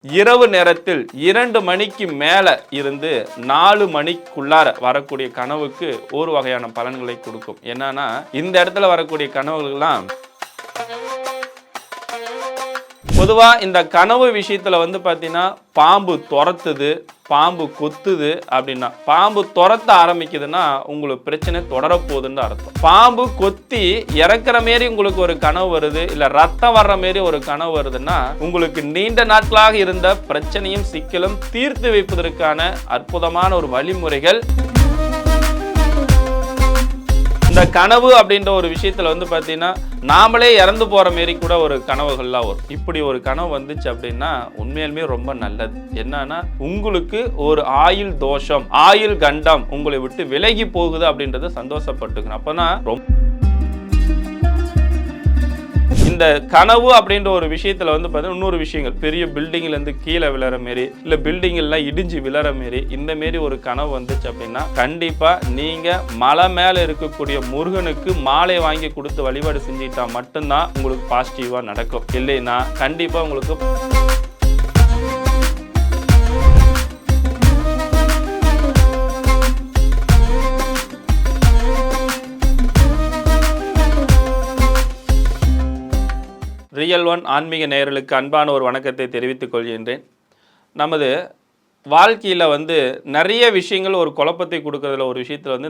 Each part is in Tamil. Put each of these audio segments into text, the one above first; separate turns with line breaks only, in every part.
இரவு நேரத்தில் 2 மணிக்கு மேலே இருந்து 4 மணிக்குள்ளார வரக்கூடிய கனவுக்கு ஒரு வகையான பலன்களை கொடுக்கும். என்னன்னா இந்த இடத்துல வரக்கூடிய கனவுகள்லாம் பொதுவாக இந்த கனவு விஷயத்தில் பார்த்தீங்கன்னா பாம்பு துரத்துது, பாம்பு கொத்துது அப்படின்னா, பாம்பு துரத்த ஆரம்பிக்குதுன்னா உங்களுக்கு பிரச்சனை தொடரப்போகுதுன்னு அர்த்தம். பாம்பு கொத்தி இறக்குற மாரி உங்களுக்கு ஒரு கனவு வருது, இல்லை ரத்தம் வர்ற மாரி ஒரு கனவு வருதுன்னா உங்களுக்கு நீண்ட நாட்களாக இருந்த பிரச்சனையும் சிக்கலும் தீர்த்து வைப்பதற்கான அற்புதமான ஒரு வழிமுறைகள். இந்த கனவு அப்படின்ற ஒரு விஷயத்துல பார்த்தீங்கன்னா நாமளே இறந்து போற மாரி கூட ஒரு கனவுகள்லாம் வரும். இப்படி ஒரு கனவு வந்துச்சு அப்படின்னா உண்மையிலுமே ரொம்ப நல்லது. என்னன்னா உங்களுக்கு ஒரு ஆயுள் தோஷம், ஆயுள் கண்டம் உங்களை விட்டு விலகி போகுது அப்படின்றத சந்தோஷப்பட்டுக்கணும். அப்பனா இந்த கனவு அப்படின்ற ஒரு விஷயத்துல பார்த்தீங்கன்னா இன்னொரு விஷயங்கள், பெரிய பில்டிங்ல இருந்து கீழே விழற மாரி, இல்ல பில்டிங்லாம் இடிஞ்சு விழற மாரி இந்த மாரி ஒரு கனவு வந்துச்சு அப்படின்னா கண்டிப்பா நீங்க மலை மேல இருக்கக்கூடிய முருகனுக்கு மாலை வாங்கி கொடுத்து வழிபாடு செஞ்சுட்டா மட்டும்தான் உங்களுக்கு பாசிட்டிவா நடக்கும். இல்லைன்னா கண்டிப்பா உங்களுக்கு ரியல் ஒன் ஆன்மீக நேயர்களுக்கு அன்பான ஒரு வணக்கத்தை தெரிவித்துக் கொள்கின்றேன். நமது வாழ்க்கையில் நிறைய விஷயங்கள் ஒரு குழப்பத்தை கொடுக்கறதுல ஒரு விஷயத்தில்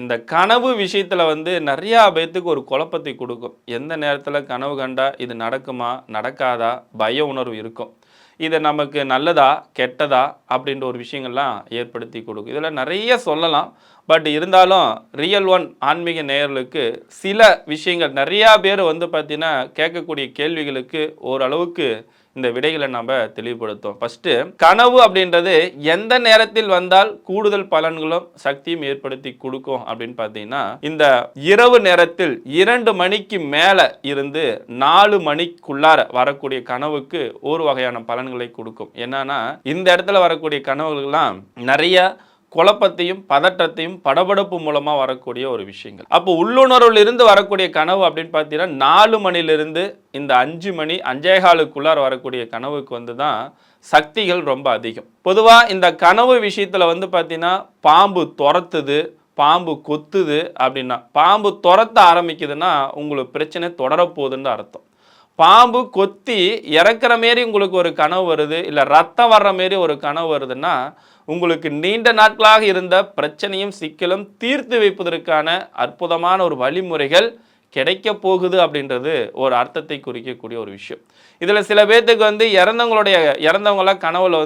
இந்த கனவு விஷயத்தில் நிறையா பேர்த்துக்கு ஒரு குழப்பத்தை கொடுக்கும். எந்த நேரத்தில் கனவு கண்டா இது நடக்குமா நடக்காதா பய உணர்வு இருக்கும். இது நமக்கு நல்லதா கெட்டதா அப்படின்ற ஒரு விஷயங்கள்லாம் ஏற்படுத்தி கொடுக்கும். இதில் நிறைய சொல்லலாம். பட் இருந்தாலும் ரியல் ஒன் ஆன்மீக நேயர்களுக்கு சில விஷயங்கள் நிறையா பேர் பார்த்தீங்கன்னா கேட்கக்கூடிய கேள்விகளுக்கு ஓரளவுக்கு இந்த விடைகளை நம்ம தெளிவுபடுத்தும். ஃபர்ஸ்ட், கனவு அப்படின்றது எந்த நேரத்தில் வந்தால் கூடுதல் பலன்களும் சக்தியும் ஏற்படுத்தி கொடுக்கும் அப்படின்னு பார்த்தீங்கன்னா இந்த இரவு நேரத்தில் 2 மணிக்கு மேலே இருந்து 4 மணிக்குள்ளார வரக்கூடிய கனவுக்கு ஒரு வகையான பலன்களை கொடுக்கும். என்னன்னா இந்த இடத்துல வரக்கூடிய கனவுகள்லாம் நிறைய குழப்பத்தையும் பதற்றத்தையும் படபடப்பு மூலமா வரக்கூடிய ஒரு விஷயங்கள். அப்போ உள்ளுணர்வில் இருந்து வரக்கூடிய கனவு அப்படின்னு பார்த்தீங்கன்னா 4 மணிலிருந்து இந்த 5 மணி 5:15க்குள்ளார வரக்கூடிய கனவுக்கு தான் சக்திகள் ரொம்ப அதிகம். பொதுவாக இந்த கனவு விஷயத்தில் பார்த்தீங்கன்னா பாம்பு துரத்துது, பாம்பு கொத்துது அப்படின்னா, பாம்பு துரத்த ஆரம்பிக்குதுன்னா உங்களுக்கு பிரச்சனை தொடரப்போகுதுன்னு அர்த்தம். பாம்பு கொத்தி இறக்குற மாரி உங்களுக்கு ஒரு கனவு வருது, இல்லை ரத்தம் வர்ற மாரி ஒரு கனவு வருதுன்னா உங்களுக்கு நீண்ட நாட்களாக இருந்த பிரச்சனையும் சிக்கலும் தீர்த்து வைப்பதற்கான அற்புதமான ஒரு வழிமுறைகள் கிடைக்க போகுது அப்படின்றது ஒரு அர்த்தத்தை குறிக்கக்கூடிய ஒரு விஷயம். இதில் சில பேர்த்துக்கு இறந்தவங்களாம் கனவுல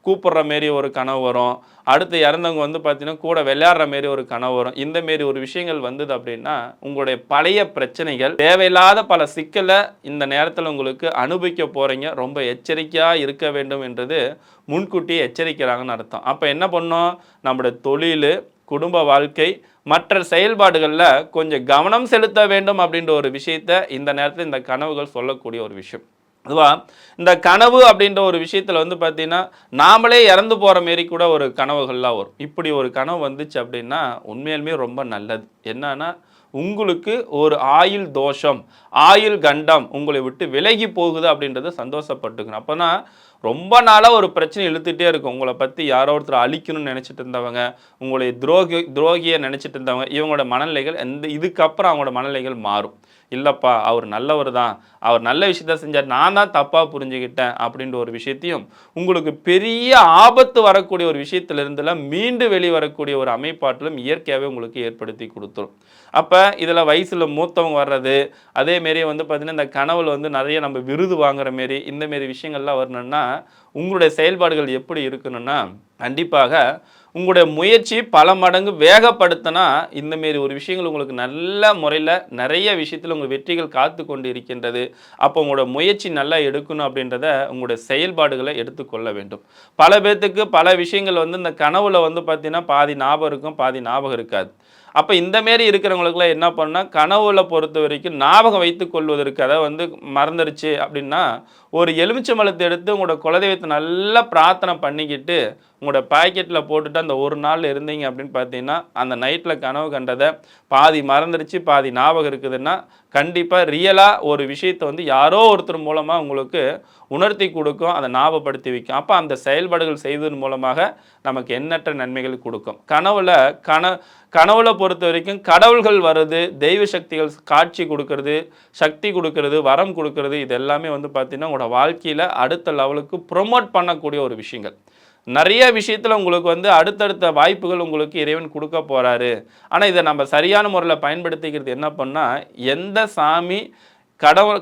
கூப்பிடுற மாரி ஒரு கனவு வரும். அடுத்து இறந்தவங்க பார்த்தீங்கன்னா கூட விளையாடுற மாரி ஒரு கனவு வரும். இந்த மாரி ஒரு விஷயங்கள் வந்தது அப்படின்னா உங்களுடைய பழைய பிரச்சனைகள், தேவையில்லாத பல சிக்கலை இந்த நேரத்தில் உங்களுக்கு அனுபவிக்க போகிறீங்க. ரொம்ப எச்சரிக்கையாக இருக்க வேண்டும் என்றது முன்கூட்டியே எச்சரிக்கிறாங்கன்னு அர்த்தம். அப்போ என்ன பண்ணோம், நம்முடைய தொழில், குடும்ப வாழ்க்கை, மற்ற செயல்பாடுகளில் கொஞ்சம் கவனம் செலுத்த வேண்டும் அப்படின்ற ஒரு விஷயத்தை இந்த நேரத்தில் இந்த கனவுகள் சொல்லக்கூடிய ஒரு விஷயம். அதுவாக இந்த கனவு அப்படின்ற ஒரு விஷயத்தில் பார்த்தீங்கன்னா நாமளே இறந்து போகிற மாரி கூட ஒரு கனவுகள்லாம் வரும். இப்படி ஒரு கனவு வந்துச்சு அப்படின்னா உண்மையிலுமே ரொம்ப நல்லது. என்னன்னா உங்களுக்கு ஒரு ஆயுள் தோஷம், ஆயுள் கண்டம் உங்களை விட்டு விலகி போகுது அப்படின்றத சந்தோஷப்பட்டுக்கணும். அப்போனா ரொம்ப நாளாக ஒரு பிரச்சனை இழுத்துகிட்டே இருக்கும். உங்களை பற்றி யாரோ ஒருத்தர் அழிக்கணும்னு நினச்சிட்டு இருந்தவங்க, உங்களை துரோகியை நினச்சிட்டு இருந்தவங்க, இவங்களோட மனநிலைகள் இதுக்கப்புறம் அவங்களோட மனநிலைகள் மாறும். இல்லைப்பா அவர் நல்லவர் தான், அவர் நல்ல விஷயத்த செஞ்சார், நான் தான் தப்பாக புரிஞ்சுக்கிட்டேன் அப்படின்ற ஒரு விஷயத்தையும், உங்களுக்கு பெரிய ஆபத்து வரக்கூடிய ஒரு விஷயத்திலிருந்துலாம் மீண்டு வெளிவரக்கூடிய ஒரு அமைப்பாட்டிலும் இயற்கையாகவே உங்களுக்கு ஏற்படுத்தி கொடுத்துரும். அப்போ இதில் வயசில் மூத்தவங்க வர்றது, அதேமாரி பார்த்தீங்கன்னா இந்த கனவுல நிறைய நம்ம விருது வாங்குற மாரி இந்தமாரி விஷயங்கள்லாம் வரணும்னா உங்களுடைய செயல்பாடுகள் எப்படி இருக்கணும்னா கண்டிப்பாக உங்களுடைய முயற்சி பல மடங்கு வேகப்படுத்தினா இந்தமாரி ஒரு விஷயங்கள் உங்களுக்கு நல்ல முறையில் நிறைய விஷயத்தில் உங்கள் வெற்றிகள் காத்து கொண்டு இருக்கின்றது. அப்போ உங்களோட முயற்சி நல்லா எடுக்கணும் அப்படின்றத உங்களுடைய செயல்பாடுகளை எடுத்துக்கொள்ள வேண்டும். பல பேர்த்துக்கு பல விஷயங்கள் இந்த கனவுல பார்த்தீங்கன்னா பாதி ஞாபகம் இருக்கும், பாதி ஞாபகம் இருக்காது. அப்போ இந்தமாரி இருக்கிறவங்களுக்குலாம் என்ன பண்ணால் கனவுல பொறுத்த வரைக்கும் ஞாபகம் வைத்து கொள்வதற்கு, அதை மறந்துடுச்சு அப்படின்னா ஒரு எலுமிச்சம்பழத்தை எடுத்து உங்களோட குலதெய்வத்தை நல்லா பிரார்த்தனை பண்ணிக்கிட்டு உங்களோட பாக்கெட்டில் போட்டுட்டு அந்த ஒரு நாள் இருந்தீங்க அப்படின்னு பார்த்தீங்கன்னா அந்த நைட்டில் கனவு கண்டதை பாதி மறந்துடுச்சு பாதி ஞாபகம் இருக்குதுன்னா கண்டிப்பாக ரியலாக ஒரு விஷயத்தை வந்து யாரோ ஒருத்தர் மூலமாக உங்களுக்கு உணர்த்தி கொடுக்கும், அதை ஞாபகப்படுத்தி வைக்கும். அப்போ அந்த செயல்பாடுகள் செய்வதன் மூலமாக நமக்கு எண்ணற்ற நன்மைகள் கொடுக்கும். கனவுல பொறுத்த வரைக்கும் கடவுள்கள் வர்றது, தெய்வ சக்திகள் காட்சி கொடுக்கறது, சக்தி கொடுக்கறது, வரம் கொடுக்கறது, இது எல்லாமே வந்து பார்த்தீங்கன்னா உங்களோட வாழ்க்கையில் அடுத்த லெவலுக்கு ப்ரொமோட் பண்ணக்கூடிய ஒரு விஷயங்கள். நிறைய விஷயத்தில் உங்களுக்கு வந்து அடுத்தடுத்த வாய்ப்புகள் உங்களுக்கு இறைவன் கொடுக்க போகிறாரு. ஆனால் இதை நம்ம சரியான முறையில் பயன்படுத்திக்கிறது என்ன பண்ணால், எந்த சாமி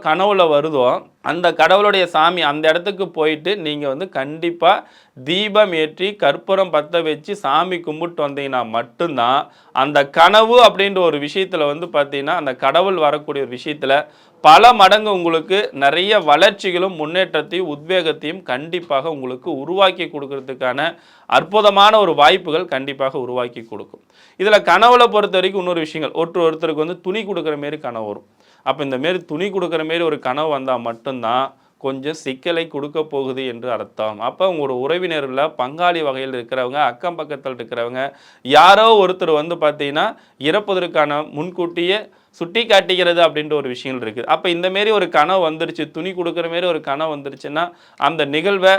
கனவுல வருதோ அந்த கடவுளுடைய சாமி அந்த இடத்துக்கு போயிட்டு நீங்கள் வந்து கண்டிப்பாக தீபம் ஏற்றி கற்பூரம் பற்ற வச்சு சாமி கும்பிட்டு வந்தீங்கன்னா மட்டும்தான் அந்த கனவு அப்படின்ற ஒரு விஷயத்தில் வந்து பார்த்தீங்கன்னா அந்த கடவுள் வரக்கூடிய ஒரு விஷயத்தில் பல மடங்கு உங்களுக்கு நிறைய வளர்ச்சிகளும் முன்னேற்றத்தையும் உத்வேகத்தையும் கண்டிப்பாக உங்களுக்கு உருவாக்கி கொடுக்கறதுக்கான அற்புதமான ஒரு வாய்ப்புகள் கண்டிப்பாக உருவாக்கி கொடுக்கும். இதில் கனவுல பொறுத்த வரைக்கும் இன்னொரு விஷயங்கள் ஒருத்தருக்கு வந்து துணி கொடுக்குற மாரி கனவு வரும். அப்போ இந்த மாரி துணி கொடுக்குற மாரி ஒரு கனவு வந்தால் மட்டும்தான் கொஞ்சம் சிக்கலை கொடுக்க போகுது என்று அர்த்தம். அப்போ உங்களோட உறவினரில் பங்காளி வகையில் இருக்கிறவங்க, அக்கம் பக்கத்தில் இருக்கிறவங்க யாரோ ஒருத்தர் வந்து பார்த்தீங்கன்னா இறப்பதற்கான முன்கூட்டியே சுட்டி காட்டிக்கிறது அப்படின்ற ஒரு விஷயங்கள் இருக்குது. அப்போ இந்தமாரி ஒரு கனவு வந்துருச்சு, துணி கொடுக்குற மாரி ஒரு கனவு வந்துருச்சுன்னா அந்த நிகழ்வை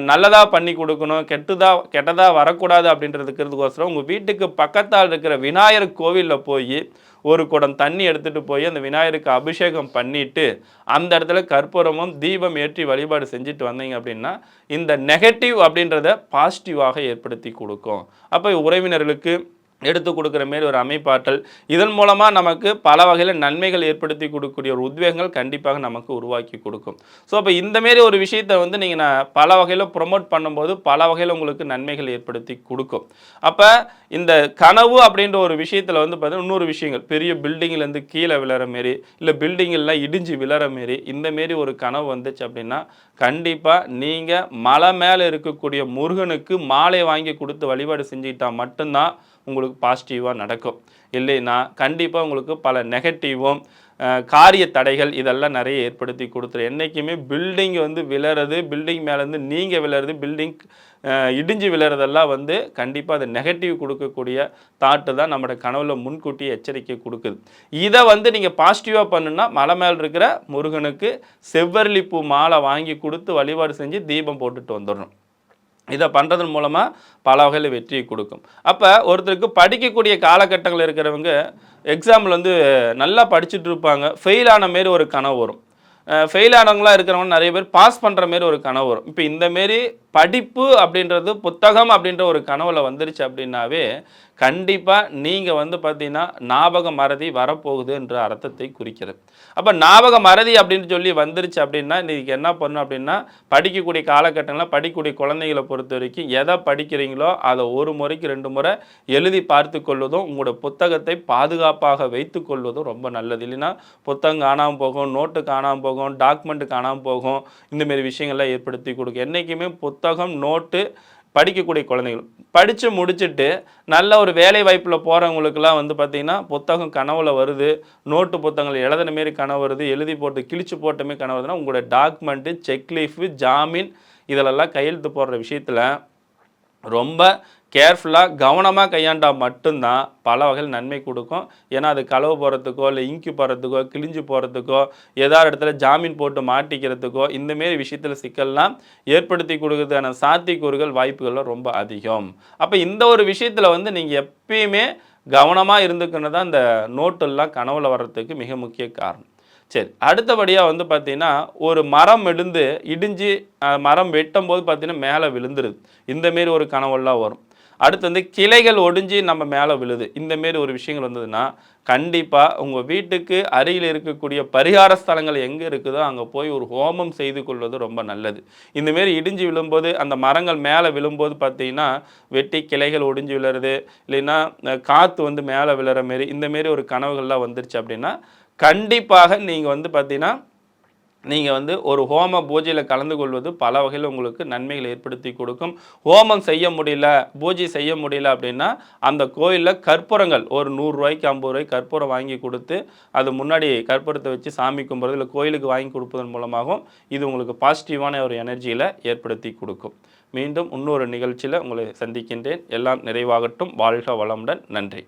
நல்லதாக பண்ணி கொடுக்கணும், கெட்டதாக வரக்கூடாது அப்படின்றதுக்கிறதுக்கோசரம் உங்கள் வீட்டுக்கு பக்கத்தால் இருக்கிற விநாயகர் கோவிலில் போய் ஒரு குடம் தண்ணி எடுத்துகிட்டு போய் அந்த விநாயகருக்கு அபிஷேகம் பண்ணிவிட்டு அந்த இடத்துல கற்பூரமும் தீபம் ஏற்றி வழிபாடு செஞ்சுட்டு வந்தீங்க அப்படின்னா இந்த நெகட்டிவ் அப்படின்றத பாசிட்டிவாக ஏற்படுத்தி கொடுக்கும். அப்போ உறவினர்களுக்கு எடுத்து கொடுக்குற மாரி ஒரு அமைப்பாற்றல், இதன் மூலமாக நமக்கு பல வகையில் நன்மைகள் ஏற்படுத்தி கொடுக்கக்கூடிய ஒரு உத்வேகங்கள் கண்டிப்பாக நமக்கு உருவாக்கி கொடுக்கும். ஸோ அப்போ இந்தமாரி ஒரு விஷயத்தை வந்து நீங்கள் பல வகையில் ப்ரொமோட் பண்ணும்போது பல வகையில் உங்களுக்கு நன்மைகள் ஏற்படுத்தி கொடுக்கும். அப்போ இந்த கனவு அப்படின்ற ஒரு விஷயத்தில் வந்து பார்த்தீங்கன்னா இன்னொரு விஷயங்கள் பெரிய பில்டிங்கிலேருந்து கீழே விழற மாரி, இல்லை பில்டிங்கெல்லாம் இடிஞ்சு விழற மாரி இந்தமாரி ஒரு கனவு வந்துச்சு அப்படின்னா கண்டிப்பாக நீங்கள் மலை மேலே இருக்கக்கூடிய முருகனுக்கு மாலை வாங்கி கொடுத்து வழிபாடு செஞ்சுக்கிட்டால் மட்டும்தான் உங்களுக்கு பாசிட்டிவாக நடக்கும். இல்லைன்னா கண்டிப்பாக உங்களுக்கு பல நெகட்டிவும் காரிய தடைகள் இதெல்லாம் நிறைய ஏற்படுத்தி கொடுத்துரும். என்றைக்குமே பில்டிங் வந்து விழறது, பில்டிங் மேலேருந்து நீங்கள் விழறது, பில்டிங் இடிஞ்சு விழறதெல்லாம் வந்து கண்டிப்பாக அது நெகட்டிவ் கொடுக்கக்கூடிய தாட்டு தான் நம்மளோட கனவுல முன்கூட்டியே எச்சரிக்கை கொடுக்குது. இதை வந்து நீங்கள் பாசிட்டிவாக பண்ணுன்னா மலை மேலே இருக்கிற முருகனுக்கு செவ்வரளிப்பூ மாலை வாங்கி கொடுத்து வழிபாடு செஞ்சு தீபம் போட்டுட்டு வந்துடணும். இதை பண்ணுறதன் மூலமாக பல வகையில் வெற்றியை கொடுக்கும். அப்போ ஒருத்தருக்கு படிக்கக்கூடிய காலகட்டங்கள் இருக்கிறவங்க எக்ஸாம்பிள் வந்து நல்லா படிச்சுட்டு இருப்பாங்க, ஃபெயில் ஆன மாரி ஒரு கனவு வரும். ஃபெயில் ஆனவங்களாக இருக்கிறவங்க நிறைய பேர் பாஸ் பண்ணுற மாரி ஒரு கனவு வரும். இப்போ இந்தமாரி படிப்பு அப்படின்றது புத்தகம் அப்படின்ற ஒரு கனவுல வந்துருச்சு அப்படின்னாவே கண்டிப்பாக நீங்கள் வந்து பார்த்தீங்கன்னா ஞாபக மறதி வரப்போகுது என்ற அர்த்தத்தை குறிக்கிறது. அப்போ ஞாபக மறதி அப்படின்னு சொல்லி வந்துருச்சு அப்படின்னா இன்றைக்கி என்ன பண்ணணும் அப்படின்னா படிக்கக்கூடிய காலகட்டங்களில் படிக்கக்கூடிய குழந்தைகளை பொறுத்த வரைக்கும் எதை படிக்கிறீங்களோ அதை ஒரு முறைக்கு 2 முறை எழுதி பார்த்து கொள்வதும் உங்களோட புத்தகத்தை பாதுகாப்பாக வைத்து கொள்வதும் ரொம்ப நல்லது. இல்லைன்னா புத்தகம் காணாமல் போகும், நோட்டு காணாமல் போகும், டாக்குமெண்ட்டு காணாமல் போகும், இந்தமாரி விஷயங்கள்லாம் ஏற்படுத்தி கொடுக்கும். என்றைக்குமே புத்தகம் நோட்டு படிக்கக்கூடிய குழந்தைகள் படித்து முடிச்சுட்டு நல்ல ஒரு வேலை வாய்ப்பில் போகிறவங்களுக்குலாம் வந்து பார்த்திங்கன்னா புத்தகம் கனவுல வருது, நோட்டு புத்தகங்கள் எழுதின மாரி கனவு வருது, எழுதி போட்டு கிழிச்சு போட்டமே கனவு வருதுன்னா உங்களோட டாக்குமெண்ட்டு, செக்லீஃபு, ஜாமீன் இதிலெல்லாம் கையெழுத்து போடுற விஷயத்தில் ரொம்ப கேர்ஃபுல்லாக கவனமாக கையாண்டால் மட்டும்தான் பல வகையில் நன்மை கொடுக்கும். ஏன்னா அது களவு போகிறதுக்கோ இல்லை இங்கு போகிறதுக்கோ கிழிஞ்சு போகிறதுக்கோ ஏதாவது இடத்துல ஜாமீன் போட்டு மாட்டிக்கிறதுக்கோ இந்தமாரி விஷயத்தில் சிக்கல்லாம் ஏற்படுத்தி கொடுக்கறதுக்கான சாத்தியக்கூறுகள் வாய்ப்புகள்லாம் ரொம்ப அதிகம். அப்போ இந்த ஒரு விஷயத்தில் வந்து நீங்கள் எப்பயுமே கவனமாக இருந்துக்கணும் தான் இந்த நோட்டெல்லாம் கனவுல வர்றதுக்கு மிக முக்கிய காரணம். சரி, அடுத்தபடியாக வந்து பார்த்திங்கன்னா ஒரு மரம் இடிஞ்சு மரம் வெட்டும் போது பார்த்திங்கன்னா மேலே விழுந்துருது, இந்தமாரி ஒரு கனவெல்லாம் வரும். அடுத்து வந்து கிளைகள் ஒடிஞ்சு நம்ம மேலே விழுது, இந்தமாரி ஒரு விஷயங்கள் வந்ததுன்னா கண்டிப்பாக உங்கள் வீட்டுக்கு அருகில் இருக்கக்கூடிய பரிகார ஸ்தலங்கள் எங்கே இருக்குதோ அங்கே போய் ஒரு ஹோமம் செய்து கொள்வது ரொம்ப நல்லது. இந்தமாரி இடிஞ்சு விழும்போது அந்த மரங்கள் மேலே விழும்போது பார்த்திங்கன்னா வெட்டி கிளைகள் ஒடிஞ்சு விழுறது, இல்லைன்னா காற்று வந்து மேலே விழுற மாரி இந்தமாரி ஒரு கனவுகள்லாம் வந்துருச்சு அப்படின்னா கண்டிப்பாக நீங்கள் வந்து பார்த்தீங்கன்னா நீங்கள் வந்து ஒரு ஹோம பூஜையில் கலந்து கொள்வது பல வகையில் உங்களுக்கு நன்மைகளை ஏற்படுத்தி கொடுக்கும். ஹோமம் செய்ய முடியல, பூஜை செய்ய முடியல அப்படின்னா அந்த கோயிலில் கற்பூரங்கள் ஒரு ரூ. 100 ரூ. 50 கற்பூரம் வாங்கி கொடுத்து அது முன்னாடி கற்பூரத்தை வச்சு சாமி கும்பிட்றது இல்லை கோயிலுக்கு வாங்கி கொடுப்பதன் மூலமாகவும் இது உங்களுக்கு பாசிட்டிவான ஒரு எனர்ஜியில் ஏற்படுத்தி கொடுக்கும். மீண்டும் இன்னொரு நிகழ்ச்சியில் உங்களை சந்திக்கின்றேன். எல்லாம் நிறைவாகட்டும். வாழ்க வளமுடன். நன்றி.